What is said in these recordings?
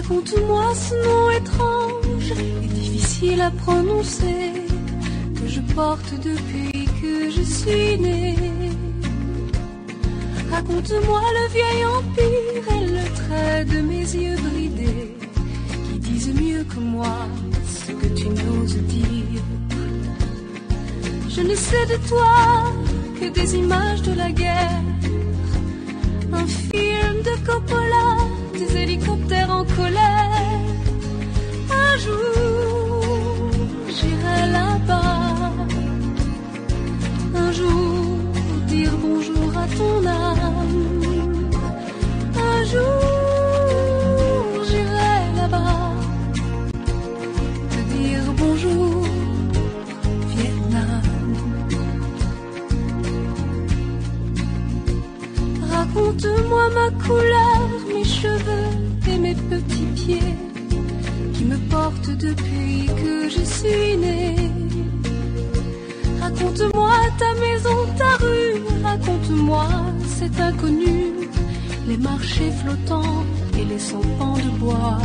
Raconte-moi ce nom étrange et difficile à prononcer que je porte depuis que je suis née. Raconte-moi le vieil empire et le trait de mes yeux bridés qui disent mieux que moi ce que tu n'oses dire. Je ne sais de toi que des images de la guerre, un film de Coppola, des hélicoptères en colère. Un jour, j'irai là-bas. Un jour, dire bonjour à ton âme. Un jour, j'irai là-bas. Te dire bonjour, Vietnam. Raconte-moi ma couleur, mes cheveux et mes petits pieds qui me portent depuis que je suis née. Raconte-moi ta maison, ta rue, raconte-moi cet inconnu, les marchés flottants et les sampans de bois.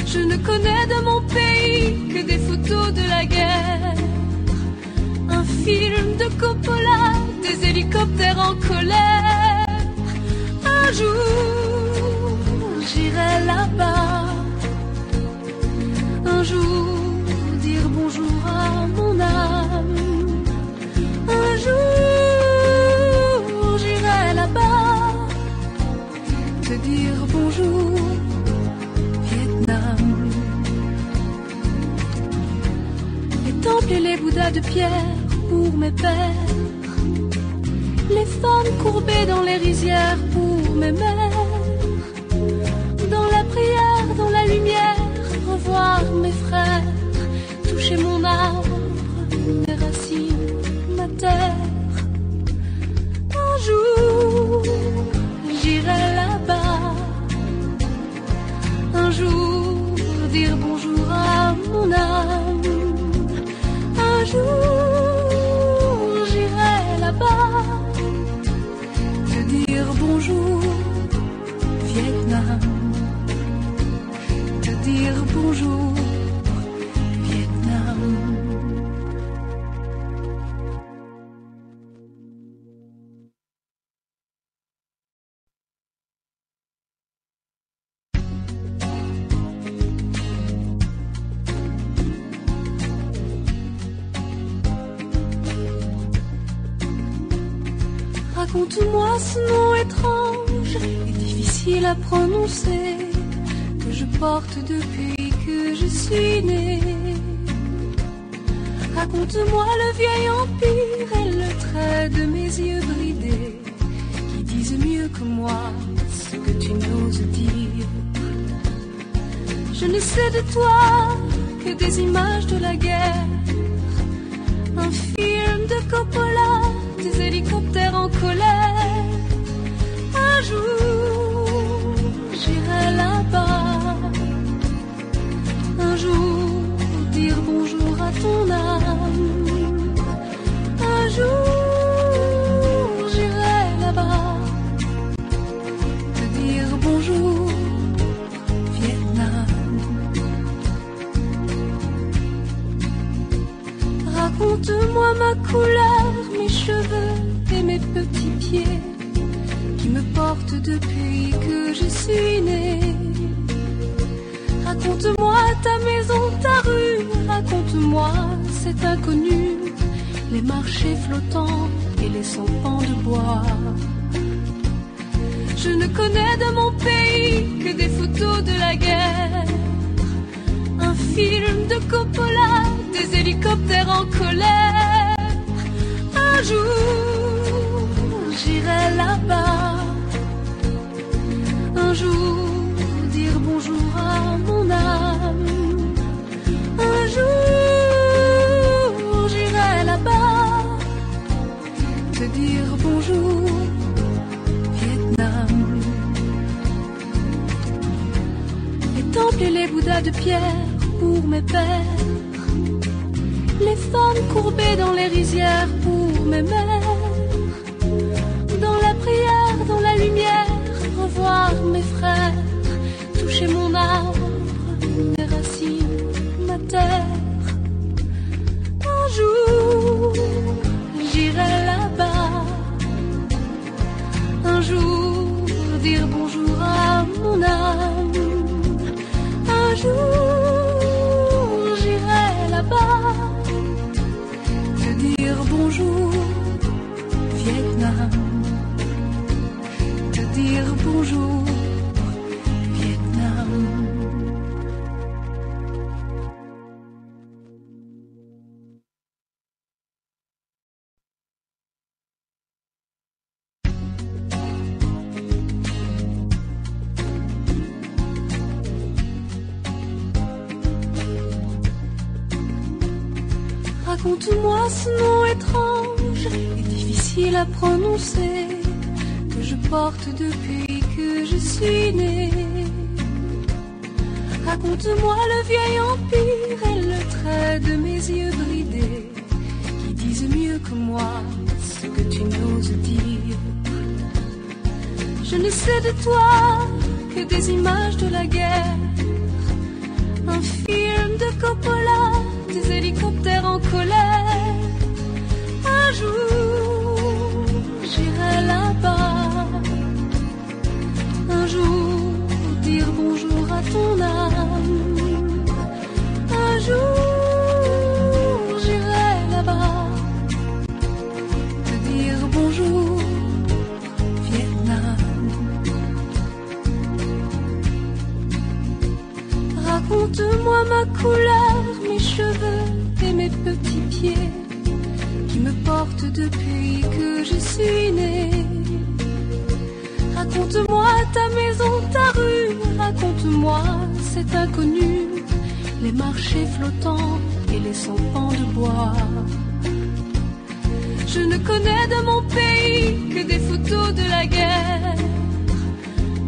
Je ne connais de mon pays que des photos de la guerre, un film de Coppola, des hélicoptères en colère. Un jour, j'irai là-bas. Un jour, dire bonjour à mon âme. Un jour, j'irai là-bas. Te dire bonjour, Vietnam. Les temples et les bouddhas de pierre pour mes pères, les femmes courbées dans les rizières pour mes mères. Dans la prière, dans la lumière, revoir mes frères, toucher mon arbre, mes racines, ma terre. Un jour, j'irai là-bas. Un jour, dire bonjour à mon âme. Un jour, j'irai là-bas. Te dire bonjour, Vietnam. Te dire bonjour, Vietnam. Raconte-moi ce nom étrange et difficile à prononcer que je porte depuis que je suis née. Raconte-moi le vieil empire et le trait de mes yeux bridés qui disent mieux que moi ce que tu n'oses dire. Je ne sais de toi que des images de la guerre, un film de Coppola, des hélicoptères en colère. Un jour, j'irai là-bas. Un jour, dire bonjour à ton âme. Un jour, j'irai là-bas. Te dire bonjour, Vietnam. Raconte-moi ma couleur, mes cheveux et mes petits pieds qui me portent depuis que je suis née. Raconte-moi ta maison, ta rue, raconte-moi cet inconnu, les marchés flottants et les sampans de bois. Je ne connais de mon pays que des photos de la guerre, un film de Coppola, des hélicoptères en colère. Un jour, j'irai là-bas. Un jour, dire bonjour à mon âme. Un jour, j'irai là-bas. Te dire bonjour, Vietnam. Les temples et les bouddhas de pierre pour mes pères, les femmes courbées dans les rizières pour mes mères. Dans la prière, dans la lumière, revoir mes frères, Raconte-moi ce nom étrange et difficile à prononcer que je porte depuis que je suis née. Raconte-moi le vieil empire et le trait de mes yeux bridés qui disent mieux que moi ce que tu n'oses dire. Je ne sais de toi que des images de la guerre, un film de Coppola, des hélicoptères en colère. Un jour, j'irai là-bas. Un jour, dire bonjour à ton âme. Un jour, j'irai là-bas. Te dire bonjour, Vietnam. Raconte-moi ma couleur, mes cheveux et mes petits pieds qui me portent depuis que je suis née. Raconte-moi ta maison, ta rue, raconte-moi cet inconnu, les marchés flottants et les sampans de bois. Je ne connais de mon pays que des photos de la guerre,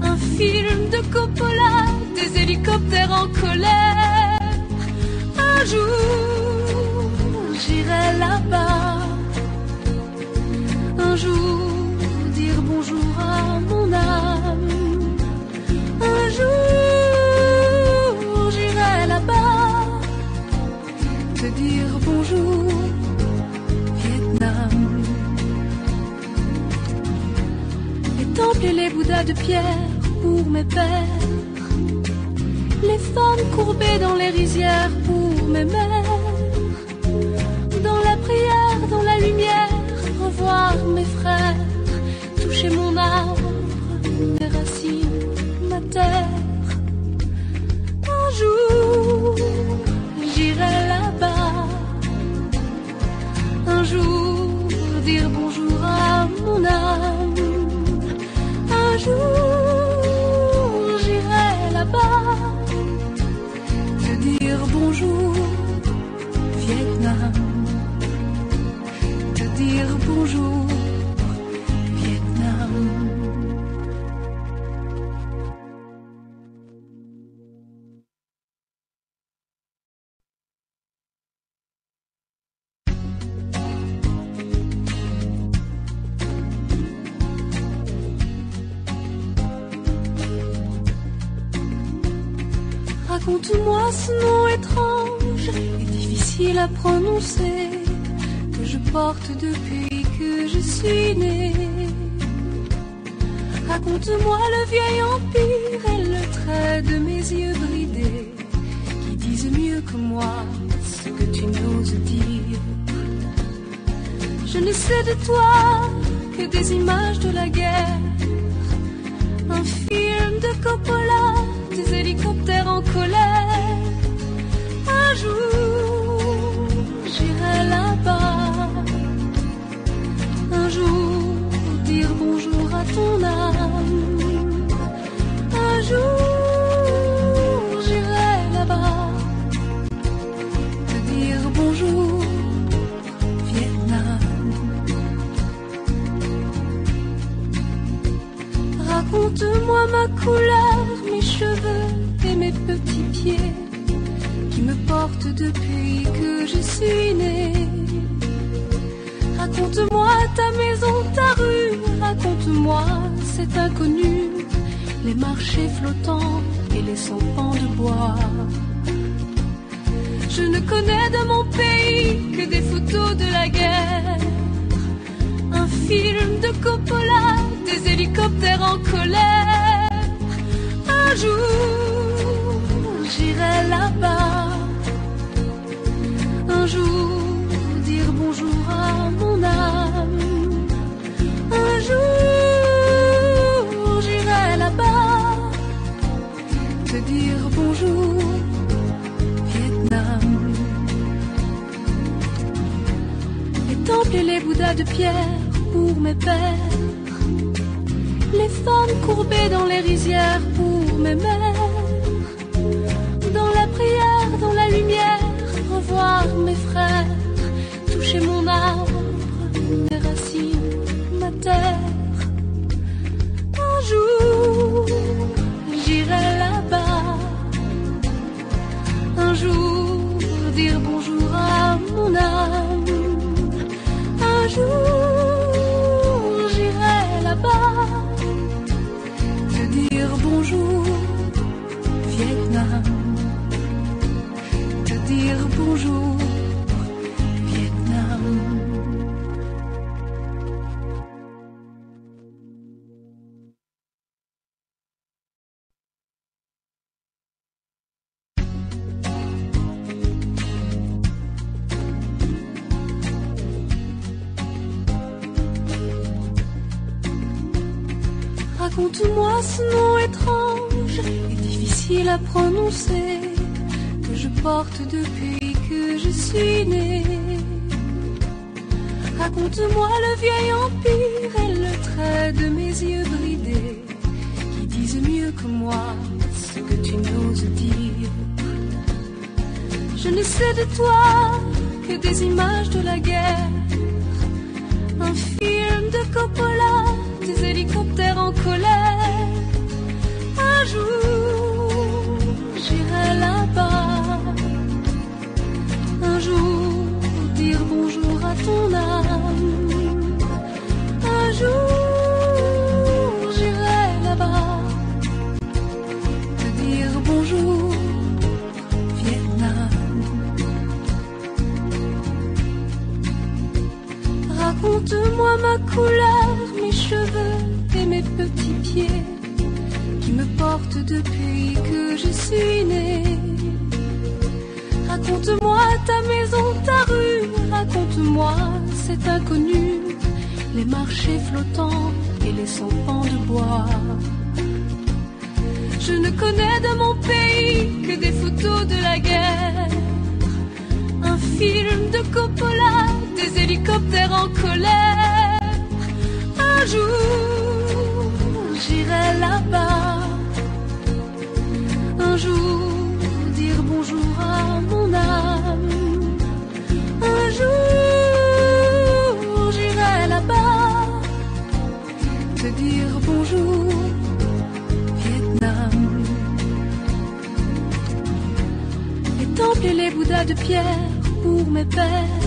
un film de Coppola, des hélicoptères en colère. Un jour, j'irai là-bas. Un jour, dire bonjour à mon âme. Un jour, j'irai là-bas. Te dire bonjour, Vietnam. Les temples et les bouddhas de pierre pour mes pères, les femmes courbées dans les rizières pour mes mères. Dans la prière, dans la lumière, revoir mes frères, toucher mon arbre, mes racines, ma terre. Un jour, j'irai là-bas. Un jour, dire bonjour à mon âme. Un jour, j'irai là-bas. Te dire bonjour, Vietnam. Te dire bonjour, Vietnam. Raconte-moi ce nom étrange et difficile à prononcer que je porte depuis que je suis née. Raconte-moi le vieil empire et le trait de mes yeux bridés qui disent mieux que moi ce que tu n'oses dire. Je ne sais de toi que des images de la guerre, un film de Coppola, des hélicoptères en colère. Un jour, j'irai là-bas. Un jour, dire bonjour à ton âme. Un jour, j'irai là-bas. Te dire bonjour, Vietnam. Raconte-moi ma couleur, mes cheveux et mes petits pieds qui me portent depuis que je suis née. Raconte-moi ta maison, ta rue, raconte-moi cet inconnu, les marchés flottants et les sampans de bois. Je ne connais de mon pays que des photos de la guerre, un film de Coppola, des hélicoptères en colère. Un jour, j'irai là-bas. Un jour, dire bonjour à mon âme. Un jour, j'irai là-bas. Te dire bonjour, Vietnam. Les temples et les bouddhas de pierre pour mes pères, les femmes courbées dans les rizières pour mes mères. Dans la prière, dans la lumière, revoir mes frères, Vietnam. Te dire bonjour, Vietnam. Raconte-moi ce nom étrange et difficile à prononcer que je porte depuis que je suis née. Raconte-moi le vieil empire et le trait de mes yeux bridés qui disent mieux que moi ce que tu n'oses dire. Je ne sais de toi que des images de la guerre, un film de Coppola, des hélicoptères en colère. Un jour, j'irai là-bas. Un jour, dire bonjour à ton âme. Un jour, j'irai là-bas. Te dire bonjour, Vietnam. Raconte-moi ma couleur, mes cheveux et mes petits pieds qui me portent depuis que je suis née. Raconte-moi ta maison, ta rue, raconte-moi cet inconnu, les marchés flottants et les 100 pans de bois. Je ne connais de mon pays que des photos de la guerre, un film de Coppola, des hélicoptères en colère. Un jour, j'irai là-bas. Un jour, dire bonjour à mon âme. Un jour, j'irai là-bas. Te dire bonjour, Vietnam. Les temples et les bouddhas de pierre pour mes pères,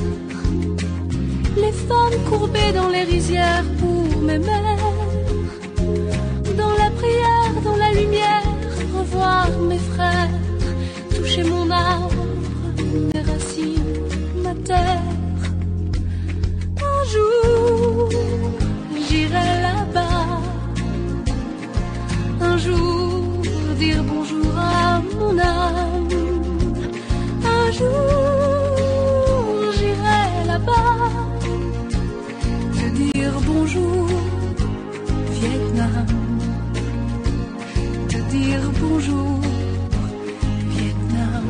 les femmes courbées dans les rizières pour mes mères. Dans la prière, dans la lumière, revoir mes frères, toucher mon arbre, mes racines, ma terre. Un jour, j'irai là-bas. Un jour, dire bonjour à mon âme. Un jour, j'irai là-bas. Te dire bonjour, Vietnam. Te dire bonjour, Vietnam.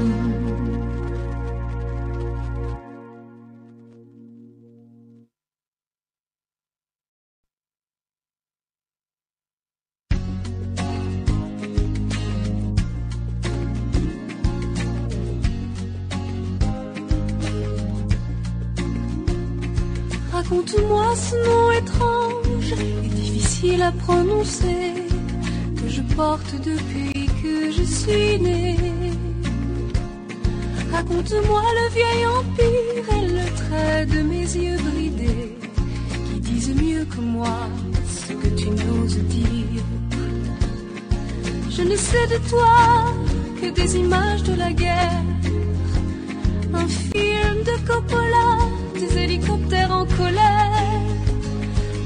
Raconte-moi ce nom étrange et difficile à prononcer que je porte depuis que je suis née. Raconte-moi le vieil empire et le trait de mes yeux bridés qui disent mieux que moi ce que tu n'oses dire. Je ne sais de toi que des images de la guerre, un film de Coppola, des hélicoptères en colère.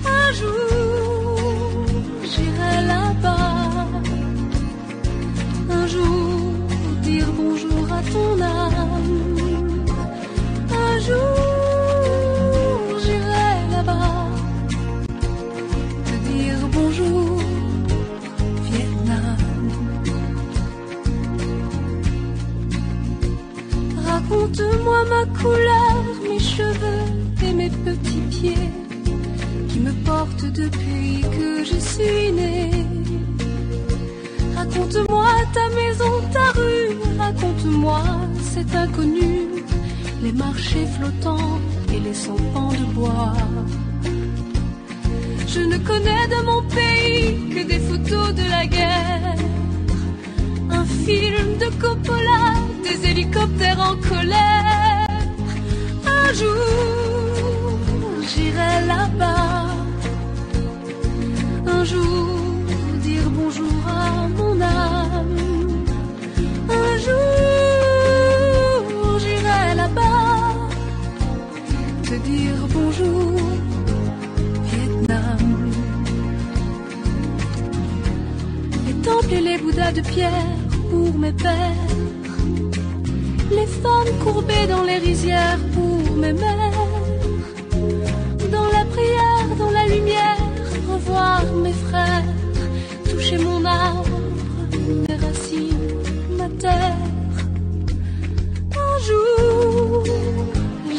Un jour, j'irai là-bas. Un jour, dire bonjour à ton âme. Un jour, j'irai là-bas. Te dire bonjour, Vietnam. Raconte-moi ma couleur, mes cheveux et mes petits pieds qui me portent depuis que je suis née. Raconte-moi ta maison, ta rue, raconte-moi cet inconnu, les marchés flottants et les 100 pans de bois. Je ne connais de mon pays que des photos de la guerre, un film de Coppola, des hélicoptères en colère. Un jour, j'irai là-bas. Un jour, dire bonjour à mon âme. tas de pierres pour mes pères, les femmes courbées dans les rizières pour mes mères, dans la prière, dans la lumière, revoir mes frères, toucher mon arbre, mes racines, ma terre. Un jour,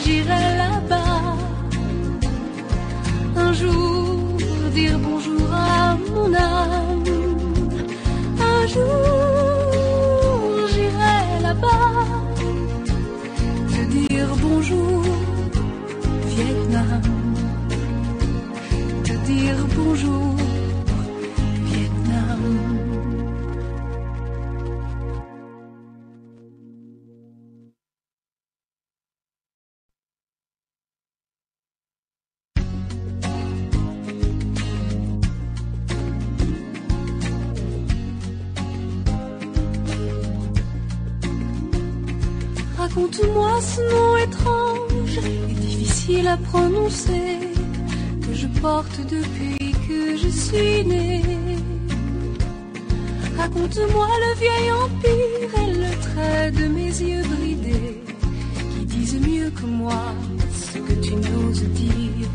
j'irai là-bas, un jour, dire bonjour à mon âme. Un jour, j'irai là-bas, te dire bonjour, Vietnam. Te dire bonjour, Vietnam. Raconte-moi ce nom étrange et difficile à prononcer que je porte depuis que je suis née. Raconte-moi le vieil empire et le trait de mes yeux bridés qui disent mieux que moi ce que tu n'oses dire.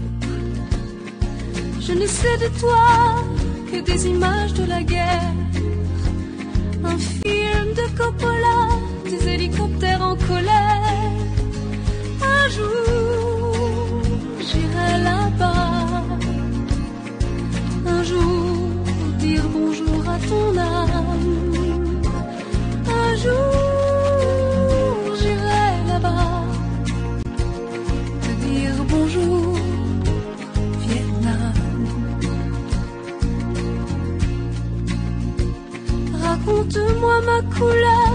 Je ne sais de toi que des images de la guerre, un film de Coppola, des hélicoptères en colère. Un jour, j'irai là-bas, un jour, dire bonjour à ton âme. Un jour, j'irai là-bas, te dire bonjour, Vietnam. Raconte-moi ma couleur